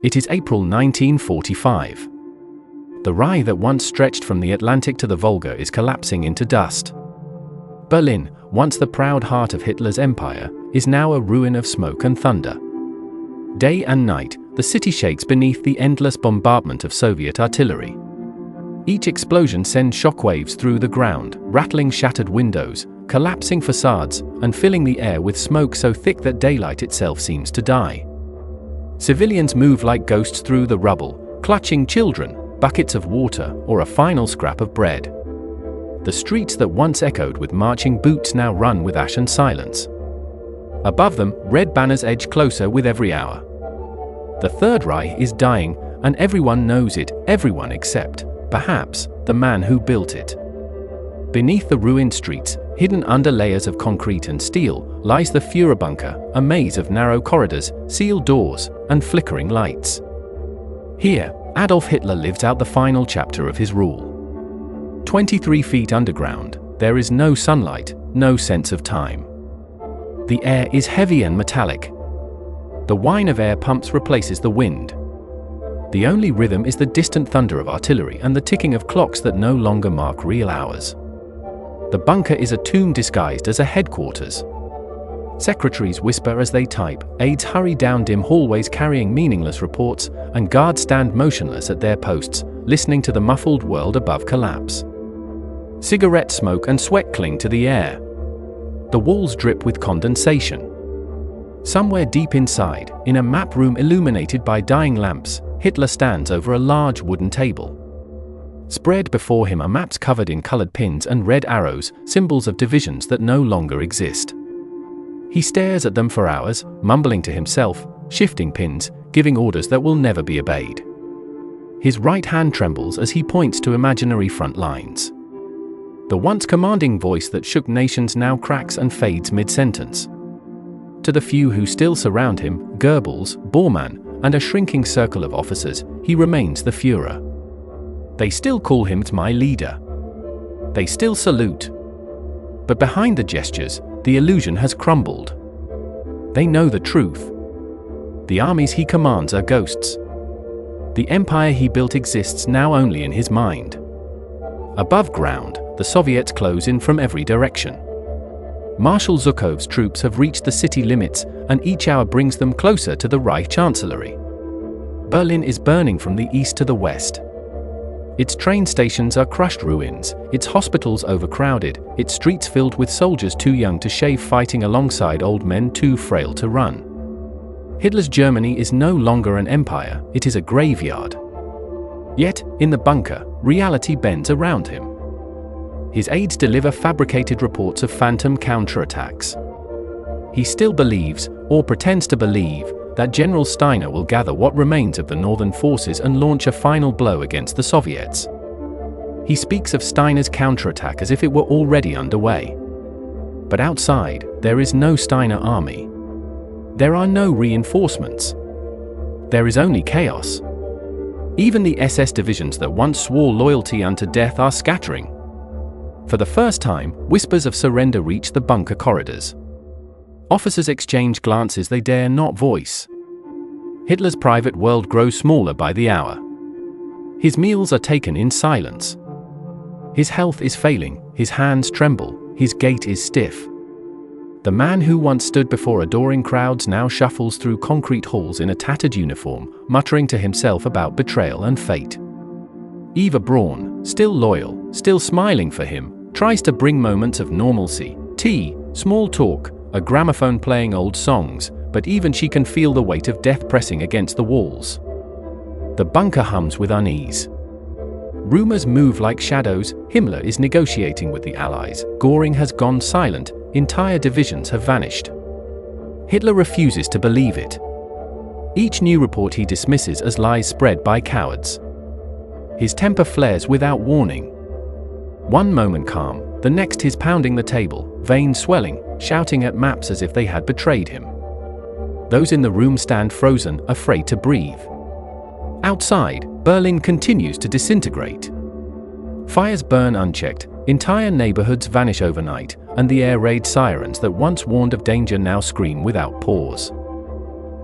It is April 1945. The Reich that once stretched from the Atlantic to the Volga is collapsing into dust. Berlin, once the proud heart of Hitler's empire, is now a ruin of smoke and thunder. Day and night, the city shakes beneath the endless bombardment of Soviet artillery. Each explosion sends shockwaves through the ground, rattling shattered windows, collapsing facades, and filling the air with smoke so thick that daylight itself seems to die. Civilians move like ghosts through the rubble, clutching children, buckets of water, or a final scrap of bread. The streets that once echoed with marching boots now run with ashen silence. Above them, red banners edge closer with every hour. The Third Reich is dying, and everyone knows it, everyone except, perhaps, the man who built it. Beneath the ruined streets, hidden under layers of concrete and steel, lies the Führer bunker, a maze of narrow corridors, sealed doors, and flickering lights. Here, Adolf Hitler lived out the final chapter of his rule. 23 feet underground, there is no sunlight, no sense of time. The air is heavy and metallic. The whine of air pumps replaces the wind. The only rhythm is the distant thunder of artillery and the ticking of clocks that no longer mark real hours. The bunker is a tomb disguised as a headquarters. Secretaries whisper as they type, aides hurry down dim hallways carrying meaningless reports, and guards stand motionless at their posts, listening to the muffled world above collapse. Cigarette smoke and sweat cling to the air. The walls drip with condensation. Somewhere deep inside, in a map room illuminated by dying lamps, Hitler stands over a large wooden table. Spread before him are maps covered in colored pins and red arrows, symbols of divisions that no longer exist. He stares at them for hours, mumbling to himself, shifting pins, giving orders that will never be obeyed. His right hand trembles as he points to imaginary front lines. The once commanding voice that shook nations now cracks and fades mid-sentence. To the few who still surround him, Goebbels, Bormann, and a shrinking circle of officers, he remains the Führer. They still call him my leader. They still salute. But behind the gestures, the illusion has crumbled. They know the truth. The armies he commands are ghosts. The empire he built exists now only in his mind. Above ground, the Soviets close in from every direction. Marshal Zhukov's troops have reached the city limits, and each hour brings them closer to the Reich Chancellery. Berlin is burning from the east to the west. Its train stations are crushed ruins, its hospitals overcrowded, its streets filled with soldiers too young to shave fighting alongside old men too frail to run. Hitler's Germany is no longer an empire, it is a graveyard. Yet, in the bunker, reality bends around him. His aides deliver fabricated reports of phantom counterattacks. He still believes, or pretends to believe, that General Steiner will gather what remains of the northern forces and launch a final blow against the Soviets. He speaks of Steiner's counterattack as if it were already underway. But outside, there is no Steiner army. There are no reinforcements. There is only chaos. Even the SS divisions that once swore loyalty unto death are scattering. For the first time, whispers of surrender reach the bunker corridors. Officers exchange glances they dare not voice. Hitler's private world grows smaller by the hour. His meals are taken in silence. His health is failing, his hands tremble, his gait is stiff. The man who once stood before adoring crowds now shuffles through concrete halls in a tattered uniform, muttering to himself about betrayal and fate. Eva Braun, still loyal, still smiling for him, tries to bring moments of normalcy, tea, small talk, a gramophone playing old songs, but even she can feel the weight of death pressing against the walls. The bunker hums with unease. Rumors move like shadows, Himmler is negotiating with the Allies, Göring has gone silent, entire divisions have vanished. Hitler refuses to believe it. Each new report he dismisses as lies spread by cowards. His temper flares without warning. One moment calm, the next he's pounding the table, veins swelling, shouting at maps as if they had betrayed him. Those in the room stand frozen, afraid to breathe. Outside, Berlin continues to disintegrate. Fires burn unchecked, entire neighborhoods vanish overnight, and the air raid sirens that once warned of danger now scream without pause.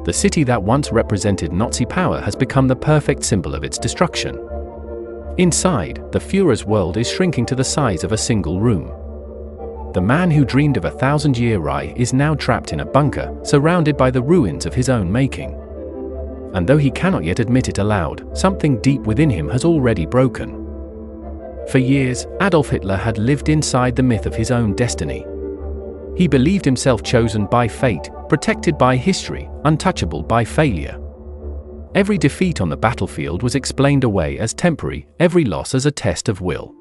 The city that once represented Nazi power has become the perfect symbol of its destruction. Inside, the Führer's world is shrinking to the size of a single room. The man who dreamed of a 1,000-year Reich is now trapped in a bunker, surrounded by the ruins of his own making. And though he cannot yet admit it aloud, something deep within him has already broken. For years, Adolf Hitler had lived inside the myth of his own destiny. He believed himself chosen by fate, protected by history, untouchable by failure. Every defeat on the battlefield was explained away as temporary, every loss as a test of will.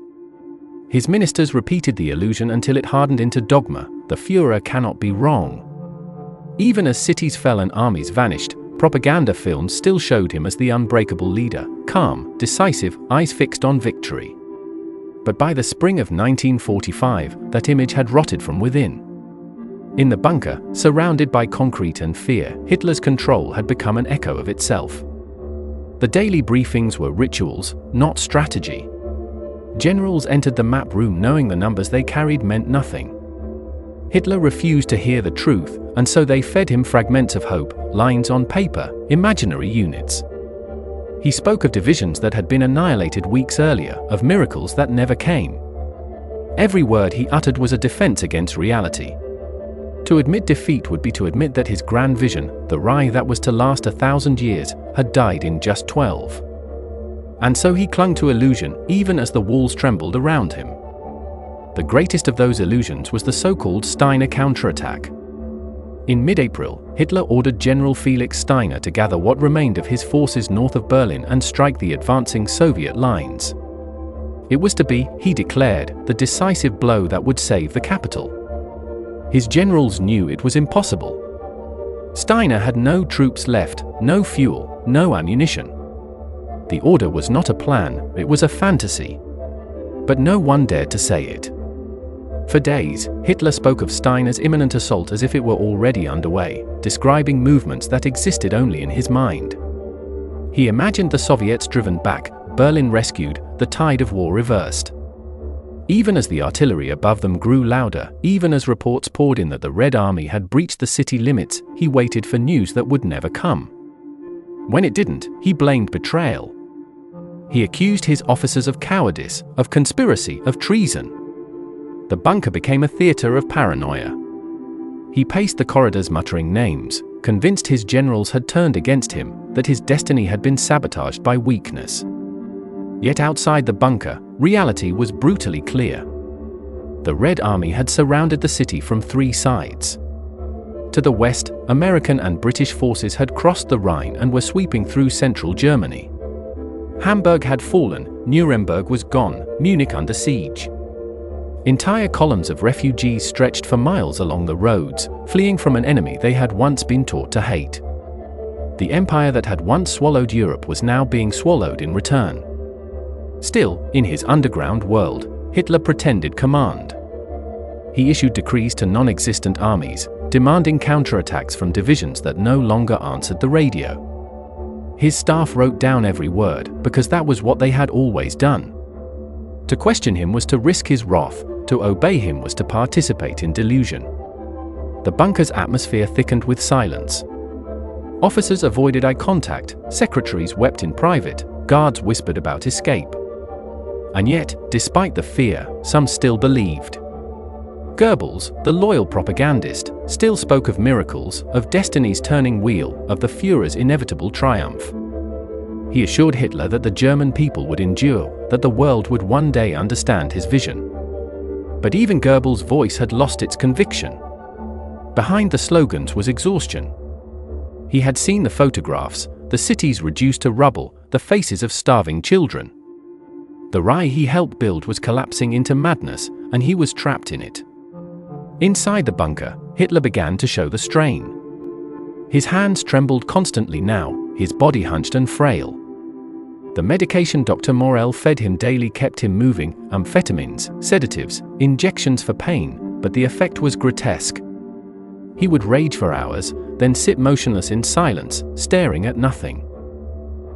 His ministers repeated the illusion until it hardened into dogma: the Führer cannot be wrong. Even as cities fell and armies vanished, propaganda films still showed him as the unbreakable leader, calm, decisive, eyes fixed on victory. But by the spring of 1945, that image had rotted from within. In the bunker, surrounded by concrete and fear, Hitler's control had become an echo of itself. The daily briefings were rituals, not strategy. Generals entered the map room knowing the numbers they carried meant nothing. Hitler refused to hear the truth, and so they fed him fragments of hope, lines on paper, imaginary units. He spoke of divisions that had been annihilated weeks earlier, of miracles that never came. Every word he uttered was a defense against reality. To admit defeat would be to admit that his grand vision, the Reich that was to last 1,000 years, had died in just 12. And so he clung to illusion, even as the walls trembled around him. The greatest of those illusions was the so-called Steiner counterattack. In mid-April, Hitler ordered General Felix Steiner to gather what remained of his forces north of Berlin and strike the advancing Soviet lines. It was to be, he declared, the decisive blow that would save the capital. His generals knew it was impossible. Steiner had no troops left, no fuel, no ammunition. The order was not a plan, it was a fantasy. But no one dared to say it. For days, Hitler spoke of Steiner's imminent assault as if it were already underway, describing movements that existed only in his mind. He imagined the Soviets driven back, Berlin rescued, the tide of war reversed. Even as the artillery above them grew louder, even as reports poured in that the Red Army had breached the city limits, he waited for news that would never come. When it didn't, he blamed betrayal. He accused his officers of cowardice, of conspiracy, of treason. The bunker became a theater of paranoia. He paced the corridors muttering names, convinced his generals had turned against him, that his destiny had been sabotaged by weakness. Yet outside the bunker, reality was brutally clear. The Red Army had surrounded the city from 3 sides. To the west, American and British forces had crossed the Rhine and were sweeping through central Germany. Hamburg had fallen, Nuremberg was gone, Munich under siege. Entire columns of refugees stretched for miles along the roads, fleeing from an enemy they had once been taught to hate. The empire that had once swallowed Europe was now being swallowed in return. Still, in his underground world, Hitler pretended command. He issued decrees to non-existent armies, demanding counterattacks from divisions that no longer answered the radio. His staff wrote down every word, because that was what they had always done. To question him was to risk his wrath, to obey him was to participate in delusion. The bunker's atmosphere thickened with silence. Officers avoided eye contact, secretaries wept in private, guards whispered about escape. And yet, despite the fear, some still believed. Goebbels, the loyal propagandist, still spoke of miracles, of destiny's turning wheel, of the Führer's inevitable triumph. He assured Hitler that the German people would endure, that the world would one day understand his vision. But even Goebbels' voice had lost its conviction. Behind the slogans was exhaustion. He had seen the photographs, the cities reduced to rubble, the faces of starving children. The Reich he helped build was collapsing into madness, and he was trapped in it. Inside the bunker, Hitler began to show the strain. His hands trembled constantly now, his body hunched and frail. The medication Dr. Morel fed him daily kept him moving, amphetamines, sedatives, injections for pain, but the effect was grotesque. He would rage for hours, then sit motionless in silence, staring at nothing.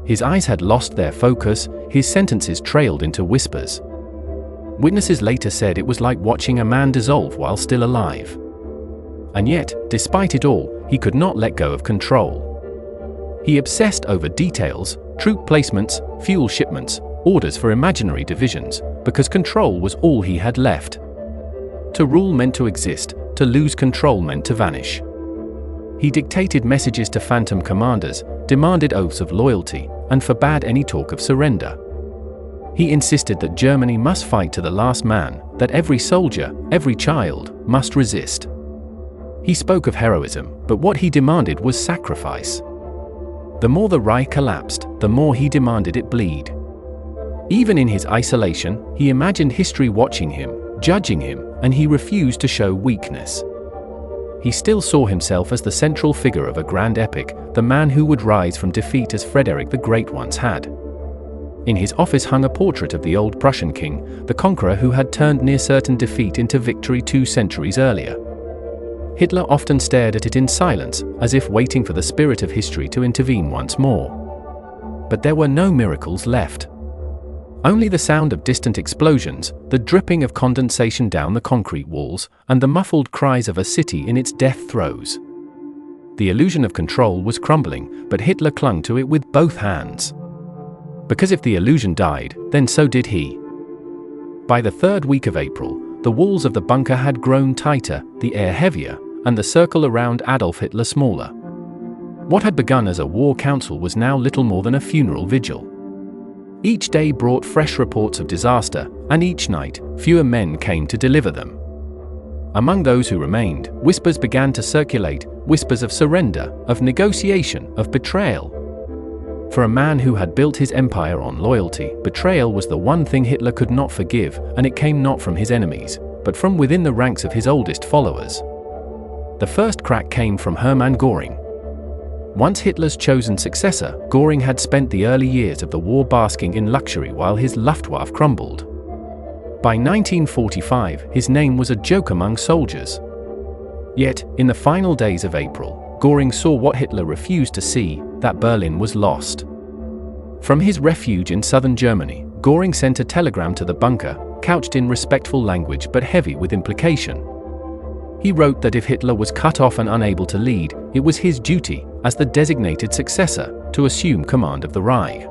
His eyes had lost their focus, his sentences trailed into whispers. Witnesses later said it was like watching a man dissolve while still alive. And yet, despite it all, he could not let go of control. He obsessed over details, troop placements, fuel shipments, orders for imaginary divisions, because control was all he had left. To rule meant to exist, to lose control meant to vanish. He dictated messages to phantom commanders, demanded oaths of loyalty, and forbade any talk of surrender. He insisted that Germany must fight to the last man, that every soldier, every child, must resist. He spoke of heroism, but what he demanded was sacrifice. The more the Reich collapsed, the more he demanded it bleed. Even in his isolation, he imagined history watching him, judging him, and he refused to show weakness. He still saw himself as the central figure of a grand epic, the man who would rise from defeat as Frederick the Great once had. In his office hung a portrait of the old Prussian king, the conqueror who had turned near certain defeat into victory 2 centuries earlier. Hitler often stared at it in silence, as if waiting for the spirit of history to intervene once more. But there were no miracles left. Only the sound of distant explosions, the dripping of condensation down the concrete walls, and the muffled cries of a city in its death throes. The illusion of control was crumbling, but Hitler clung to it with both hands. Because if the illusion died, then so did he. By the 3rd week of April, the walls of the bunker had grown tighter, the air heavier, and the circle around Adolf Hitler smaller. What had begun as a war council was now little more than a funeral vigil. Each day brought fresh reports of disaster, and each night, fewer men came to deliver them. Among those who remained, whispers began to circulate, whispers of surrender, of negotiation, of betrayal. For a man who had built his empire on loyalty, betrayal was the one thing Hitler could not forgive, and it came not from his enemies, but from within the ranks of his oldest followers. The first crack came from Hermann Göring. Once Hitler's chosen successor, Göring had spent the early years of the war basking in luxury while his Luftwaffe crumbled. By 1945, his name was a joke among soldiers. Yet, in the final days of April, Göring saw what Hitler refused to see, that Berlin was lost. From his refuge in southern Germany, Göring sent a telegram to the bunker, couched in respectful language but heavy with implication. He wrote that if Hitler was cut off and unable to lead, it was his duty, as the designated successor, to assume command of the Reich.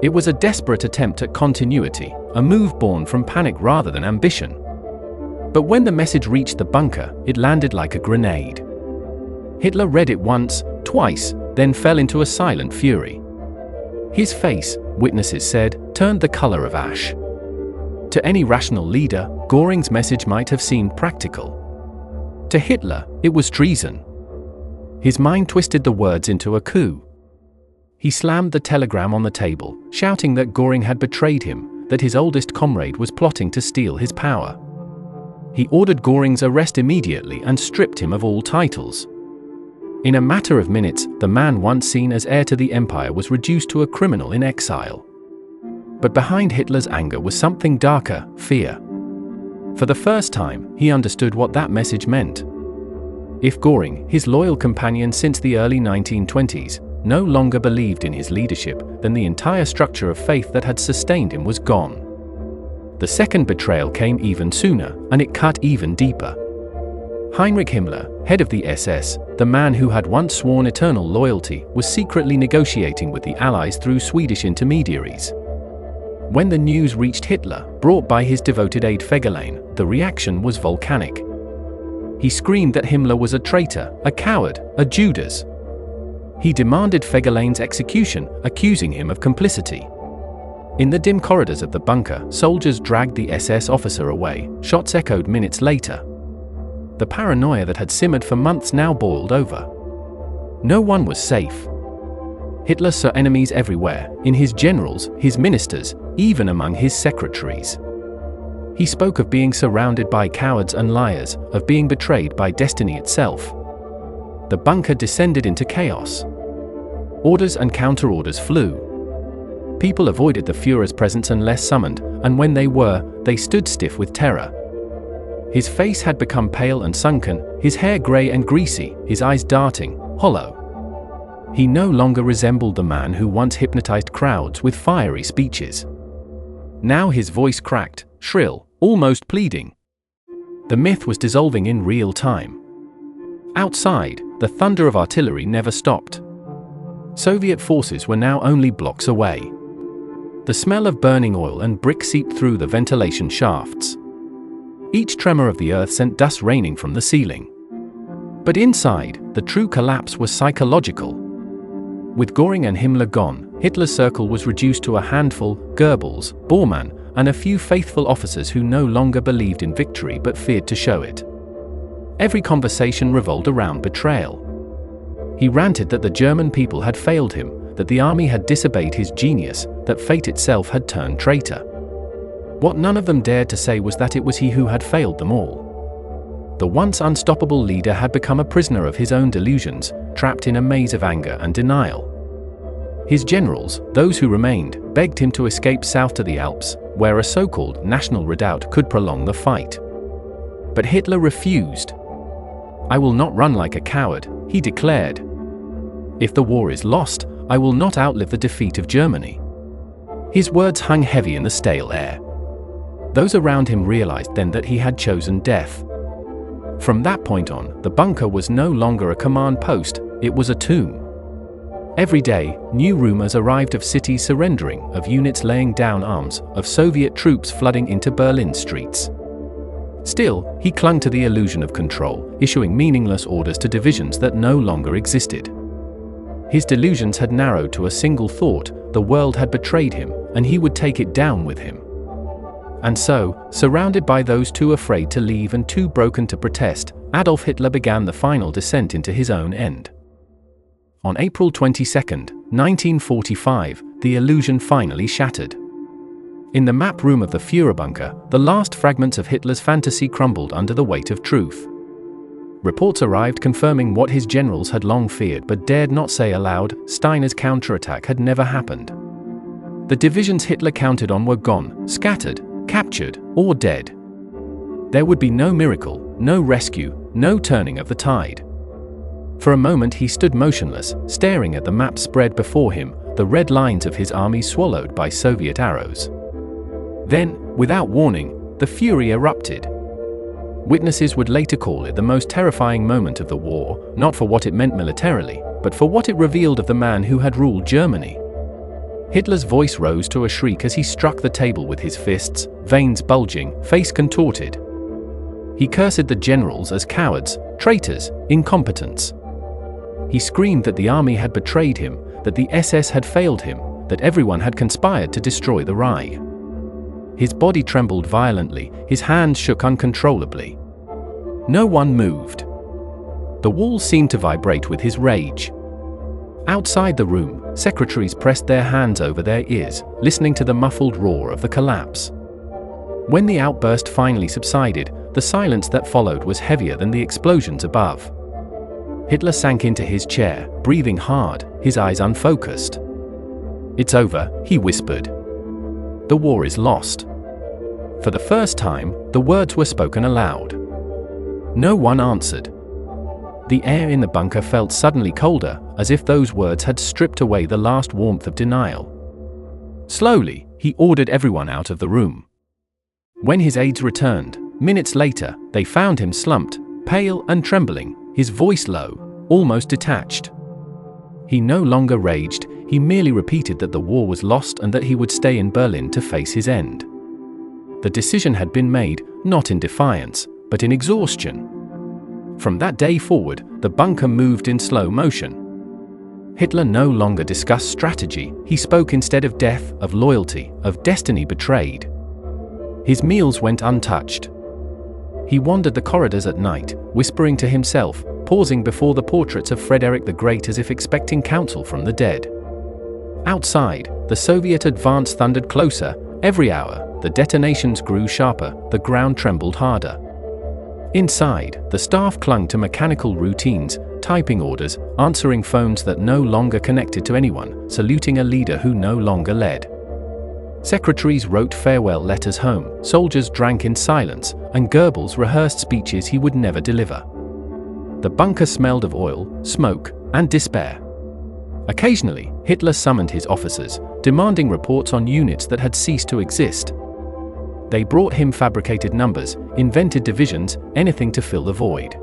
It was a desperate attempt at continuity, a move born from panic rather than ambition. But when the message reached the bunker, it landed like a grenade. Hitler read it once, twice, then fell into a silent fury. His face, witnesses said, turned the color of ash. To any rational leader, Göring's message might have seemed practical. To Hitler, it was treason. His mind twisted the words into a coup. He slammed the telegram on the table, shouting that Göring had betrayed him, that his oldest comrade was plotting to steal his power. He ordered Göring's arrest immediately and stripped him of all titles. In a matter of minutes, the man once seen as heir to the empire was reduced to a criminal in exile. But behind Hitler's anger was something darker, fear. For the first time, he understood what that message meant. If Göring, his loyal companion since the early 1920s, no longer believed in his leadership, then the entire structure of faith that had sustained him was gone. The second betrayal came even sooner, and it cut even deeper. Heinrich Himmler, head of the SS, the man who had once sworn eternal loyalty, was secretly negotiating with the Allies through Swedish intermediaries. When the news reached Hitler, brought by his devoted aide Fegelein, the reaction was volcanic. He screamed that Himmler was a traitor, a coward, a Judas. He demanded Fegelein's execution, accusing him of complicity. In the dim corridors of the bunker, soldiers dragged the SS officer away, shots echoed minutes later. The paranoia that had simmered for months now boiled over. No one was safe. Hitler saw enemies everywhere, in his generals, his ministers, even among his secretaries. He spoke of being surrounded by cowards and liars, of being betrayed by destiny itself. The bunker descended into chaos. Orders and counter-orders flew. People avoided the Führer's presence unless summoned, and when they were, they stood stiff with terror. His face had become pale and sunken, his hair grey and greasy, his eyes darting, hollow. He no longer resembled the man who once hypnotized crowds with fiery speeches. Now his voice cracked, shrill, almost pleading. The myth was dissolving in real time. Outside, the thunder of artillery never stopped. Soviet forces were now only blocks away. The smell of burning oil and brick seeped through the ventilation shafts. Each tremor of the earth sent dust raining from the ceiling. But inside, the true collapse was psychological. With Göring and Himmler gone, Hitler's circle was reduced to a handful: Goebbels, Bormann, and a few faithful officers who no longer believed in victory but feared to show it. Every conversation revolved around betrayal. He ranted that the German people had failed him, that the army had disobeyed his genius, that fate itself had turned traitor. What none of them dared to say was that it was he who had failed them all. The once unstoppable leader had become a prisoner of his own delusions, trapped in a maze of anger and denial. His generals, those who remained, begged him to escape south to the Alps, where a so-called national redoubt could prolong the fight. But Hitler refused. "I will not run like a coward," he declared. "If the war is lost, I will not outlive the defeat of Germany." His words hung heavy in the stale air. Those around him realized then that he had chosen death. From that point on, the bunker was no longer a command post, it was a tomb. Every day, new rumors arrived of cities surrendering, of units laying down arms, of Soviet troops flooding into Berlin streets. Still, he clung to the illusion of control, issuing meaningless orders to divisions that no longer existed. His delusions had narrowed to a single thought: the world had betrayed him, and he would take it down with him. And so, surrounded by those too afraid to leave and too broken to protest, Adolf Hitler began the final descent into his own end. On April 22, 1945, the illusion finally shattered. In the map room of the Führer bunker, the last fragments of Hitler's fantasy crumbled under the weight of truth. Reports arrived confirming what his generals had long feared but dared not say aloud: Steiner's counterattack had never happened. The divisions Hitler counted on were gone, scattered, captured, or dead. There would be no miracle, no rescue, no turning of the tide. For a moment he stood motionless, staring at the map spread before him, the red lines of his army swallowed by Soviet arrows. Then, without warning, the fury erupted. Witnesses would later call it the most terrifying moment of the war, not for what it meant militarily, but for what it revealed of the man who had ruled Germany. Hitler's voice rose to a shriek as he struck the table with his fists, veins bulging, face contorted. He cursed the generals as cowards, traitors, incompetents. He screamed that the army had betrayed him, that the SS had failed him, that everyone had conspired to destroy the Reich. His body trembled violently, his hands shook uncontrollably. No one moved. The walls seemed to vibrate with his rage. Outside the room, secretaries pressed their hands over their ears, listening to the muffled roar of the collapse. When the outburst finally subsided, the silence that followed was heavier than the explosions above. Hitler sank into his chair, breathing hard, his eyes unfocused. "It's over," he whispered. "The war is lost." For the first time, the words were spoken aloud. No one answered. The air in the bunker felt suddenly colder, as if those words had stripped away the last warmth of denial. Slowly, he ordered everyone out of the room. When his aides returned, minutes later, they found him slumped, pale and trembling, his voice low, almost detached. He no longer raged, he merely repeated that the war was lost and that he would stay in Berlin to face his end. The decision had been made, not in defiance, but in exhaustion. From that day forward, the bunker moved in slow motion. Hitler no longer discussed strategy, he spoke instead of death, of loyalty, of destiny betrayed. His meals went untouched. He wandered the corridors at night, whispering to himself, pausing before the portraits of Frederick the Great as if expecting counsel from the dead. Outside, the Soviet advance thundered closer. Every hour, the detonations grew sharper, the ground trembled harder. Inside, the staff clung to mechanical routines, typing orders, answering phones that no longer connected to anyone, saluting a leader who no longer led. Secretaries wrote farewell letters home, soldiers drank in silence, and Goebbels rehearsed speeches he would never deliver. The bunker smelled of oil, smoke, and despair. Occasionally, Hitler summoned his officers, demanding reports on units that had ceased to exist. They brought him fabricated numbers, invented divisions, anything to fill the void.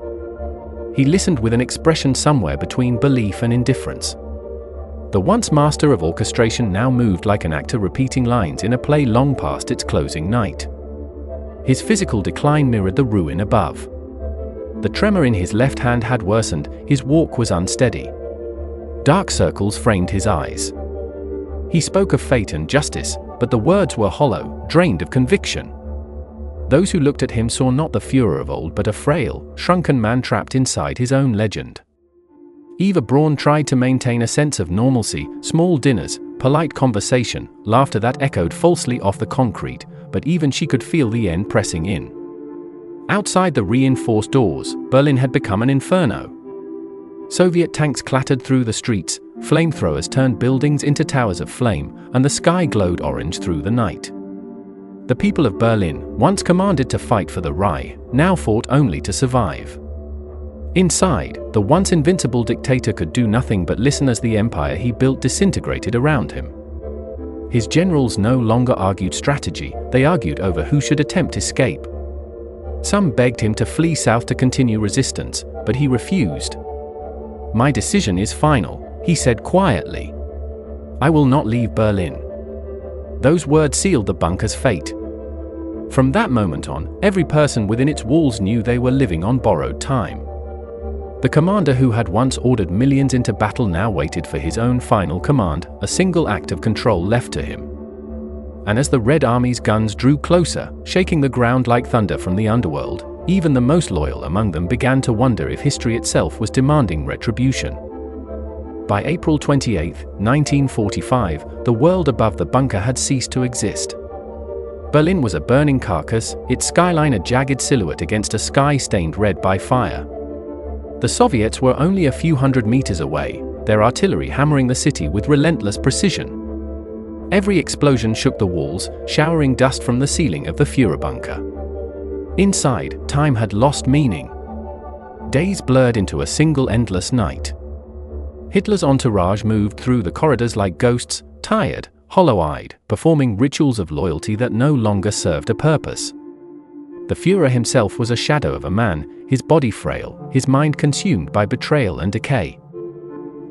He listened with an expression somewhere between belief and indifference. The once master of orchestration now moved like an actor repeating lines in a play long past its closing night. His physical decline mirrored the ruin above. The tremor in his left hand had worsened, his walk was unsteady. Dark circles framed his eyes. He spoke of fate and justice, but the words were hollow, drained of conviction. Those who looked at him saw not the Führer of old but a frail, shrunken man trapped inside his own legend. Eva Braun tried to maintain a sense of normalcy, small dinners, polite conversation, laughter that echoed falsely off the concrete, but even she could feel the end pressing in. Outside the reinforced doors, Berlin had become an inferno. Soviet tanks clattered through the streets, flamethrowers turned buildings into towers of flame, and the sky glowed orange through the night. The people of Berlin, once commanded to fight for the Reich, now fought only to survive. Inside, the once invincible dictator could do nothing but listen as the empire he built disintegrated around him. His generals no longer argued strategy, they argued over who should attempt escape. Some begged him to flee south to continue resistance, but he refused. "My decision is final," he said quietly. "I will not leave Berlin." Those words sealed the bunker's fate. From that moment on, every person within its walls knew they were living on borrowed time. The commander who had once ordered millions into battle now waited for his own final command, a single act of control left to him. And as the Red Army's guns drew closer, shaking the ground like thunder from the underworld, even the most loyal among them began to wonder if history itself was demanding retribution. By April 28, 1945, the world above the bunker had ceased to exist. Berlin was a burning carcass, its skyline a jagged silhouette against a sky stained red by fire. The Soviets were only a few hundred meters away, their artillery hammering the city with relentless precision. Every explosion shook the walls, showering dust from the ceiling of the Führer bunker. Inside, time had lost meaning. Days blurred into a single endless night. Hitler's entourage moved through the corridors like ghosts, tired, hollow-eyed, performing rituals of loyalty that no longer served a purpose. The Führer himself was a shadow of a man, his body frail, his mind consumed by betrayal and decay.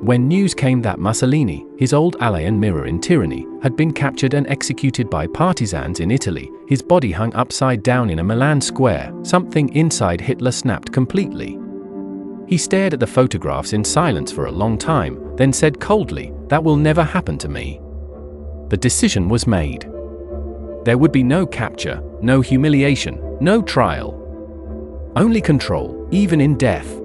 When news came that Mussolini, his old ally and mirror in tyranny, had been captured and executed by partisans in Italy, his body hung upside down in a Milan square, something inside Hitler snapped completely. He stared at the photographs in silence for a long time, then said coldly, "That will never happen to me." The decision was made. There would be no capture, no humiliation, no trial. Only control, even in death.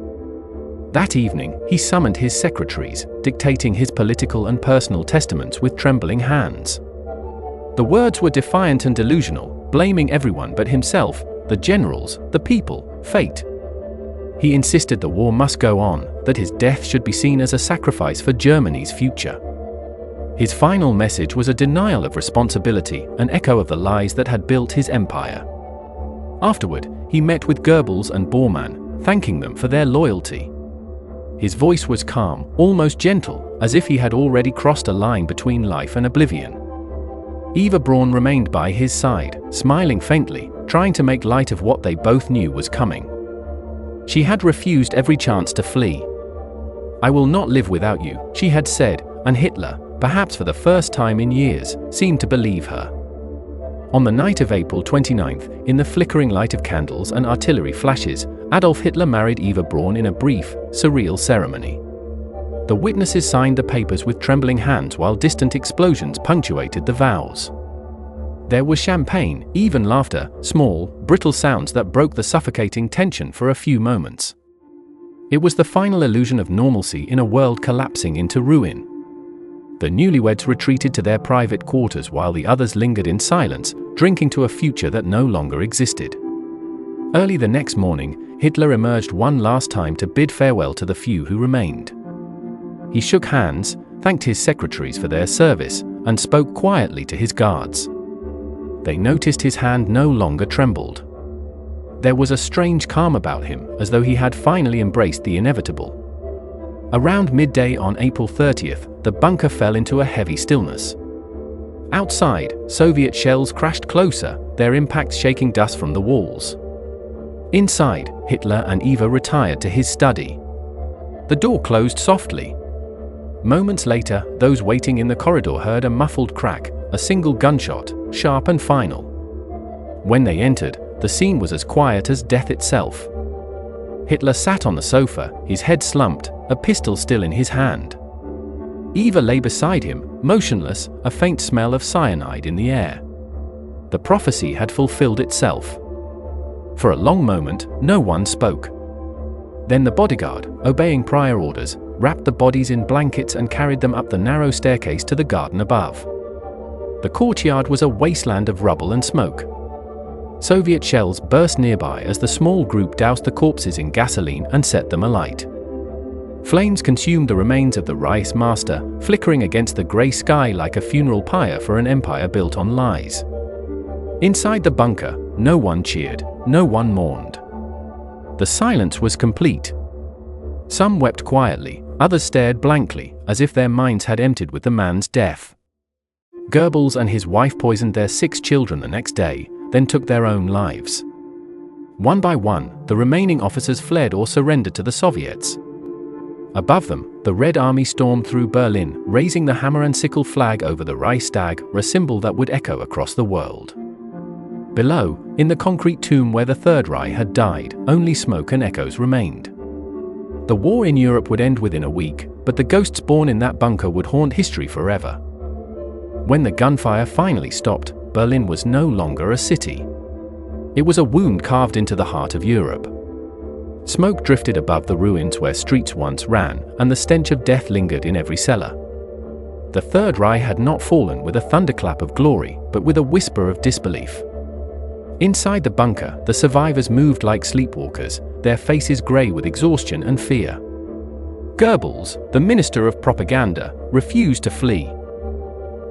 That evening, he summoned his secretaries, dictating his political and personal testaments with trembling hands. The words were defiant and delusional, blaming everyone but himself, the generals, the people, fate. He insisted the war must go on, that his death should be seen as a sacrifice for Germany's future. His final message was a denial of responsibility, an echo of the lies that had built his empire. Afterward, he met with Goebbels and Bormann, thanking them for their loyalty. His voice was calm, almost gentle, as if he had already crossed a line between life and oblivion. Eva Braun remained by his side, smiling faintly, trying to make light of what they both knew was coming. She had refused every chance to flee. "I will not live without you," she had said, and Hitler, perhaps for the first time in years, seemed to believe her. On the night of April 29, in the flickering light of candles and artillery flashes, Adolf Hitler married Eva Braun in a brief, surreal ceremony. The witnesses signed the papers with trembling hands while distant explosions punctuated the vows. There was champagne, even laughter, small, brittle sounds that broke the suffocating tension for a few moments. It was the final illusion of normalcy in a world collapsing into ruin. The newlyweds retreated to their private quarters while the others lingered in silence, drinking to a future that no longer existed. Early the next morning, Hitler emerged one last time to bid farewell to the few who remained. He shook hands, thanked his secretaries for their service, and spoke quietly to his guards. They noticed his hand no longer trembled. There was a strange calm about him, as though he had finally embraced the inevitable. Around midday on April 30th, the bunker fell into a heavy stillness. Outside, Soviet shells crashed closer, their impacts shaking dust from the walls. Inside, Hitler and Eva retired to his study. The door closed softly. Moments later, those waiting in the corridor heard a muffled crack, a single gunshot, sharp and final. When they entered, the scene was as quiet as death itself. Hitler sat on the sofa, his head slumped, a pistol still in his hand. Eva lay beside him, motionless, a faint smell of cyanide in the air. The prophecy had fulfilled itself. For a long moment, no one spoke. Then the bodyguard, obeying prior orders, wrapped the bodies in blankets and carried them up the narrow staircase to the garden above. The courtyard was a wasteland of rubble and smoke. Soviet shells burst nearby as the small group doused the corpses in gasoline and set them alight. Flames consumed the remains of the Reich's master, flickering against the grey sky like a funeral pyre for an empire built on lies. Inside the bunker, no one cheered, no one mourned. The silence was complete. Some wept quietly, others stared blankly, as if their minds had emptied with the man's death. Goebbels and his wife poisoned their 6 children the next day, then took their own lives. One by one, the remaining officers fled or surrendered to the Soviets. Above them, the Red Army stormed through Berlin, raising the hammer and sickle flag over the Reichstag, a symbol that would echo across the world. Below, in the concrete tomb where the Third Reich had died, only smoke and echoes remained. The war in Europe would end within a week, but the ghosts born in that bunker would haunt history forever. When the gunfire finally stopped, Berlin was no longer a city. It was a wound carved into the heart of Europe. Smoke drifted above the ruins where streets once ran, and the stench of death lingered in every cellar. The Third Reich had not fallen with a thunderclap of glory, but with a whisper of disbelief. Inside the bunker, the survivors moved like sleepwalkers, their faces grey with exhaustion and fear. Goebbels, the minister of propaganda, refused to flee.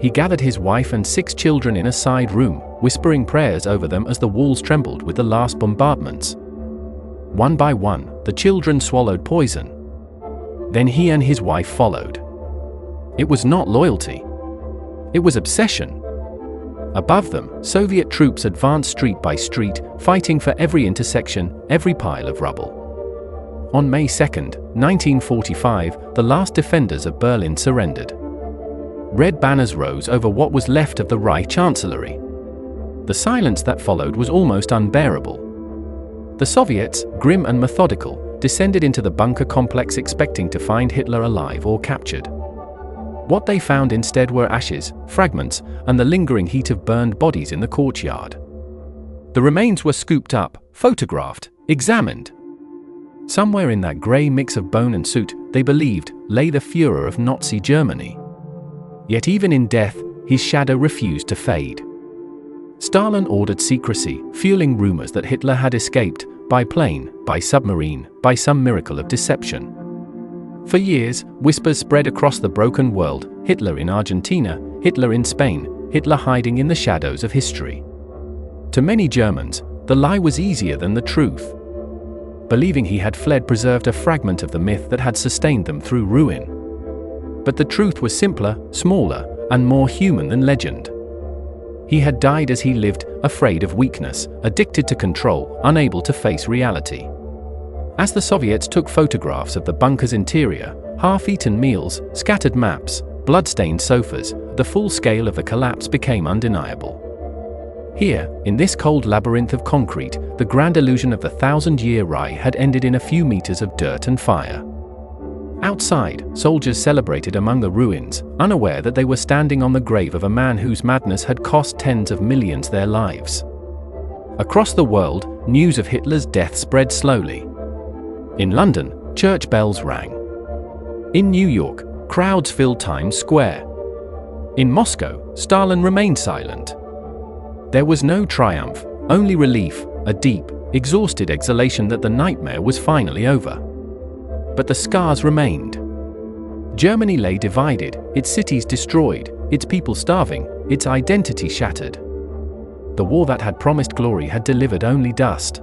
He gathered his wife and 6 children in a side room, whispering prayers over them as the walls trembled with the last bombardments. One by one, the children swallowed poison. Then he and his wife followed. It was not loyalty. It was obsession. Above them, Soviet troops advanced street by street, fighting for every intersection, every pile of rubble. On May 2, 1945, the last defenders of Berlin surrendered. Red banners rose over what was left of the Reich Chancellery. The silence that followed was almost unbearable. The Soviets, grim and methodical, descended into the bunker complex expecting to find Hitler alive or captured. What they found instead were ashes, fragments, and the lingering heat of burned bodies in the courtyard. The remains were scooped up, photographed, examined. Somewhere in that grey mix of bone and soot, they believed, lay the Führer of Nazi Germany. Yet even in death, his shadow refused to fade. Stalin ordered secrecy, fueling rumors that Hitler had escaped, by plane, by submarine, by some miracle of deception. For years, whispers spread across the broken world: Hitler in Argentina, Hitler in Spain, Hitler hiding in the shadows of history. To many Germans, the lie was easier than the truth. Believing he had fled preserved a fragment of the myth that had sustained them through ruin. But the truth was simpler, smaller, and more human than legend. He had died as he lived, afraid of weakness, addicted to control, unable to face reality. As the Soviets took photographs of the bunker's interior, half-eaten meals, scattered maps, blood-stained sofas, the full scale of the collapse became undeniable. Here, in this cold labyrinth of concrete, the grand illusion of the 1,000-year Reich had ended in a few meters of dirt and fire. Outside, soldiers celebrated among the ruins, unaware that they were standing on the grave of a man whose madness had cost tens of millions their lives. Across the world, news of Hitler's death spread slowly. In London, church bells rang. In New York, crowds filled Times Square. In Moscow, Stalin remained silent. There was no triumph, only relief, a deep, exhausted exhalation that the nightmare was finally over. But the scars remained. Germany lay divided, its cities destroyed, its people starving, its identity shattered. The war that had promised glory had delivered only dust.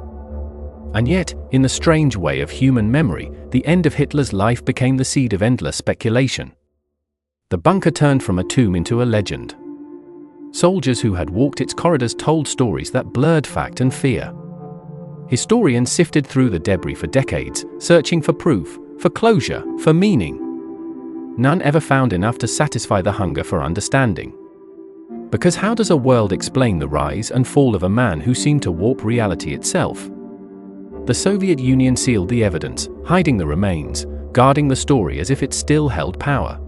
And yet, in the strange way of human memory, the end of Hitler's life became the seed of endless speculation. The bunker turned from a tomb into a legend. Soldiers who had walked its corridors told stories that blurred fact and fear. Historians sifted through the debris for decades, searching for proof, for closure, for meaning. none ever found enough to satisfy the hunger for understanding. Because how does a world explain the rise and fall of a man who seemed to warp reality itself? The Soviet Union sealed the evidence, hiding the remains, guarding the story as if it still held power.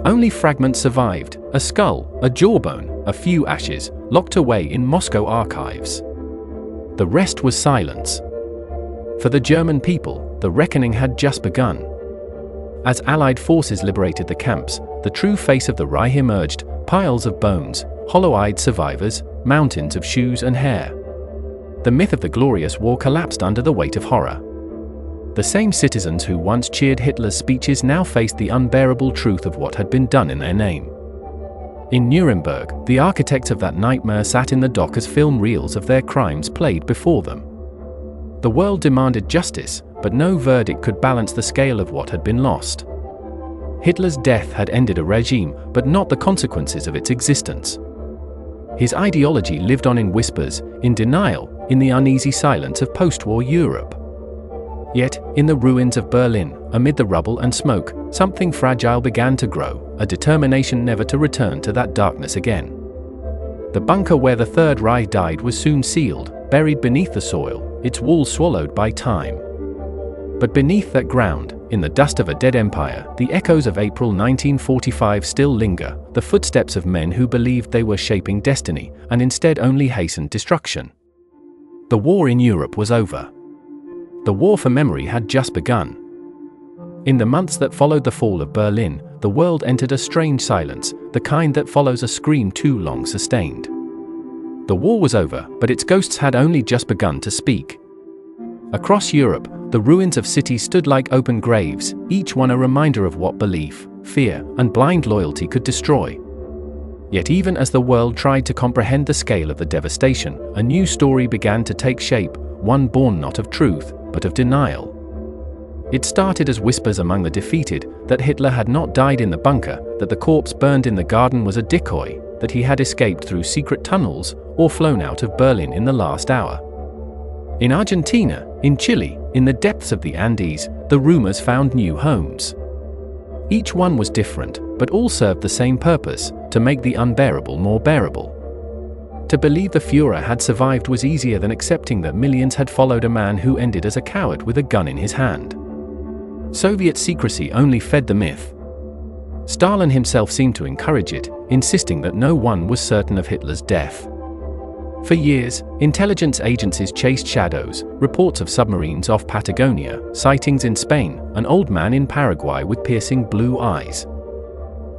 Only fragments survived: a skull, a jawbone, a few ashes, locked away in Moscow archives. The rest was silence. For the German people, the reckoning had just begun. As Allied forces liberated the camps, the true face of the Reich emerged: piles of bones, hollow-eyed survivors, mountains of shoes and hair. The myth of the glorious war collapsed under the weight of horror. The same citizens who once cheered Hitler's speeches now faced the unbearable truth of what had been done in their name. In Nuremberg, the architects of that nightmare sat in the dock as film reels of their crimes played before them. The world demanded justice, but no verdict could balance the scale of what had been lost. Hitler's death had ended a regime, but not the consequences of its existence. His ideology lived on in whispers, in denial, in the uneasy silence of post-war Europe. Yet, in the ruins of Berlin, amid the rubble and smoke, something fragile began to grow, a determination never to return to that darkness again. The bunker where the Third Reich died was soon sealed, buried beneath the soil, its walls swallowed by time. But beneath that ground, in the dust of a dead empire, the echoes of April 1945 still linger, the footsteps of men who believed they were shaping destiny, and instead only hastened destruction. The war in Europe was over. The war for memory had just begun. In the months that followed the fall of Berlin, the world entered a strange silence, the kind that follows a scream too long sustained. The war was over, but its ghosts had only just begun to speak. Across Europe, the ruins of cities stood like open graves, each one a reminder of what belief, fear, and blind loyalty could destroy. Yet even as the world tried to comprehend the scale of the devastation, a new story began to take shape, one born not of truth, but of denial. It started as whispers among the defeated, that Hitler had not died in the bunker, that the corpse burned in the garden was a decoy, that he had escaped through secret tunnels, or flown out of Berlin in the last hour. In Argentina, in Chile, in the depths of the Andes, the rumors found new homes. Each one was different, but all served the same purpose: to make the unbearable more bearable. To believe the Führer had survived was easier than accepting that millions had followed a man who ended as a coward with a gun in his hand. Soviet secrecy only fed the myth. Stalin himself seemed to encourage it, insisting that no one was certain of Hitler's death. For years, intelligence agencies chased shadows, reports of submarines off Patagonia, sightings in Spain, an old man in Paraguay with piercing blue eyes.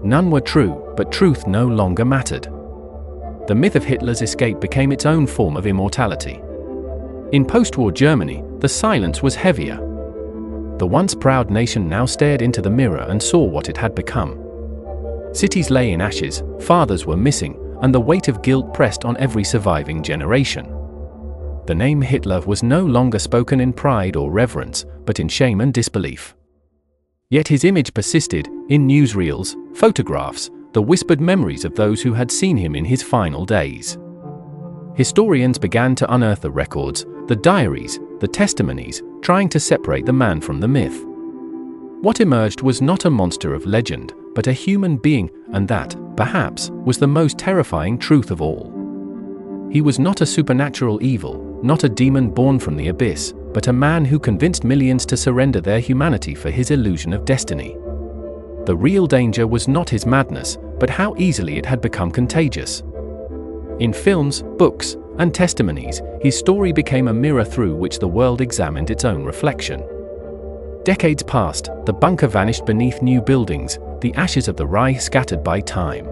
None were true, but truth no longer mattered. The myth of Hitler's escape became its own form of immortality. In post-war Germany, the silence was heavier. The once proud nation now stared into the mirror and saw what it had become. Cities lay in ashes, fathers were missing, and the weight of guilt pressed on every surviving generation. The name Hitler was no longer spoken in pride or reverence, but in shame and disbelief. Yet his image persisted, in newsreels, photographs, the whispered memories of those who had seen him in his final days. Historians began to unearth the records, the diaries, the testimonies, trying to separate the man from the myth. What emerged was not a monster of legend, but a human being, and that, perhaps, was the most terrifying truth of all. He was not a supernatural evil, not a demon born from the abyss, but a man who convinced millions to surrender their humanity for his illusion of destiny. The real danger was not his madness, but how easily it had become contagious. In films, books, and testimonies, his story became a mirror through which the world examined its own reflection. Decades passed, the bunker vanished beneath new buildings, the ashes of the Reich scattered by time.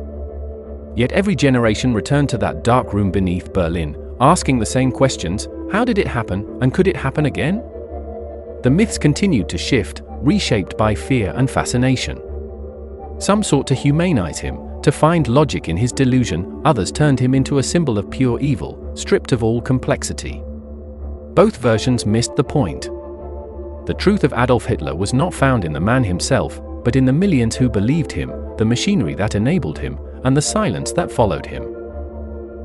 Yet every generation returned to that dark room beneath Berlin, asking the same questions: how did it happen, and could it happen again? The myths continued to shift, reshaped by fear and fascination. Some sought to humanize him, to find logic in his delusion, others turned him into a symbol of pure evil, stripped of all complexity. Both versions missed the point. The truth of Adolf Hitler was not found in the man himself, but in the millions who believed him, the machinery that enabled him, and the silence that followed him.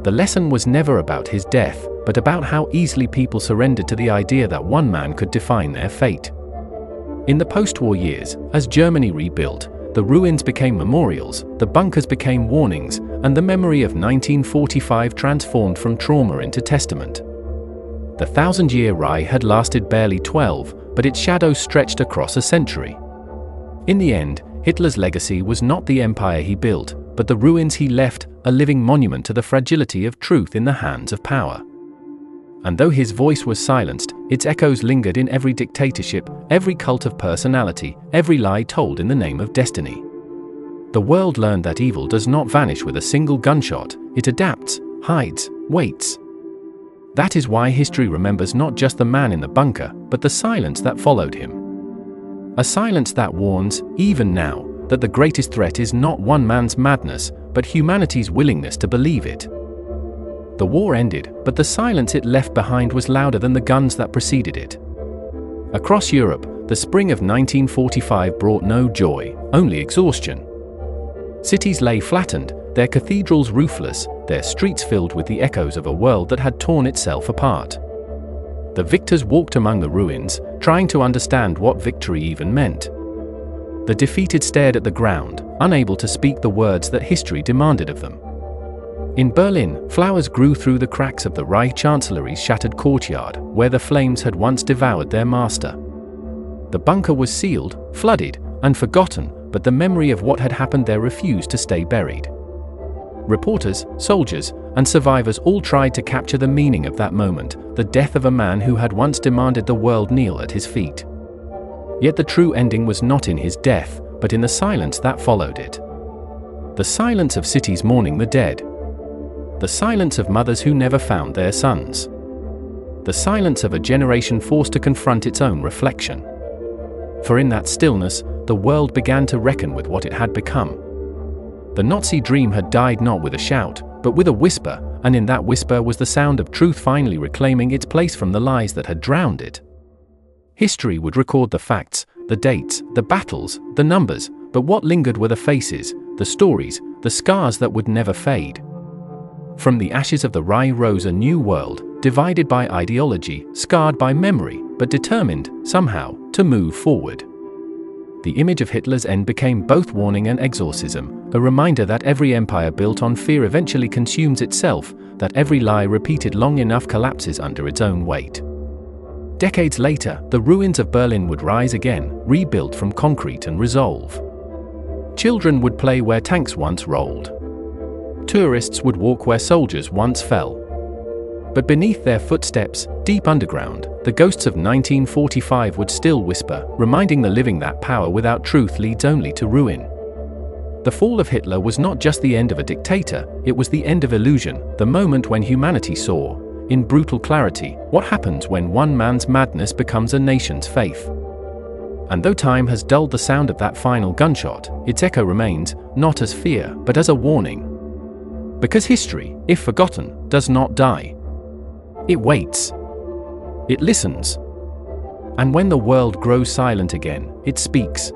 The lesson was never about his death, but about how easily people surrendered to the idea that one man could define their fate. In the post-war years, as Germany rebuilt, The ruins became memorials, the bunkers became warnings, and the memory of 1945 transformed from trauma into testament. The 1,000-year Reich had lasted barely 12, but its shadow stretched across a century. In the end, Hitler's legacy was not the empire he built, but the ruins he left, a living monument to the fragility of truth in the hands of power. And though his voice was silenced, its echoes lingered in every dictatorship, every cult of personality, every lie told in the name of destiny. The world learned that evil does not vanish with a single gunshot, it adapts, hides, waits. That is why history remembers not just the man in the bunker, but the silence that followed him. A silence that warns, even now, that the greatest threat is not one man's madness, but humanity's willingness to believe it. The war ended, but the silence it left behind was louder than the guns that preceded it. Across Europe, the spring of 1945 brought no joy, only exhaustion. Cities lay flattened, their cathedrals roofless, their streets filled with the echoes of a world that had torn itself apart. The victors walked among the ruins, trying to understand what victory even meant. The defeated stared at the ground, unable to speak the words that history demanded of them. In Berlin, flowers grew through the cracks of the Reich Chancellery's shattered courtyard, where the flames had once devoured their master. The bunker was sealed, flooded, and forgotten, but the memory of what had happened there refused to stay buried. Reporters, soldiers, and survivors all tried to capture the meaning of that moment, the death of a man who had once demanded the world kneel at his feet. Yet the true ending was not in his death, but in the silence that followed it. The silence of cities mourning the dead. The silence of mothers who never found their sons. The silence of a generation forced to confront its own reflection. For in that stillness, the world began to reckon with what it had become. The Nazi dream had died not with a shout, but with a whisper, and in that whisper was the sound of truth finally reclaiming its place from the lies that had drowned it. History would record the facts, the dates, the battles, the numbers, but what lingered were the faces, the stories, the scars that would never fade. From the ashes of the Reich rose a new world, divided by ideology, scarred by memory, but determined, somehow, to move forward. The image of Hitler's end became both warning and exorcism, a reminder that every empire built on fear eventually consumes itself, that every lie repeated long enough collapses under its own weight. Decades later, the ruins of Berlin would rise again, rebuilt from concrete and resolve. Children would play where tanks once rolled. Tourists would walk where soldiers once fell. But beneath their footsteps, deep underground, the ghosts of 1945 would still whisper, reminding the living that power without truth leads only to ruin. The fall of Hitler was not just the end of a dictator, it was the end of illusion, the moment when humanity saw, in brutal clarity, what happens when one man's madness becomes a nation's faith. And though time has dulled the sound of that final gunshot, its echo remains, not as fear, but as a warning. Because history, if forgotten, does not die. It waits. It listens. And when the world grows silent again, it speaks.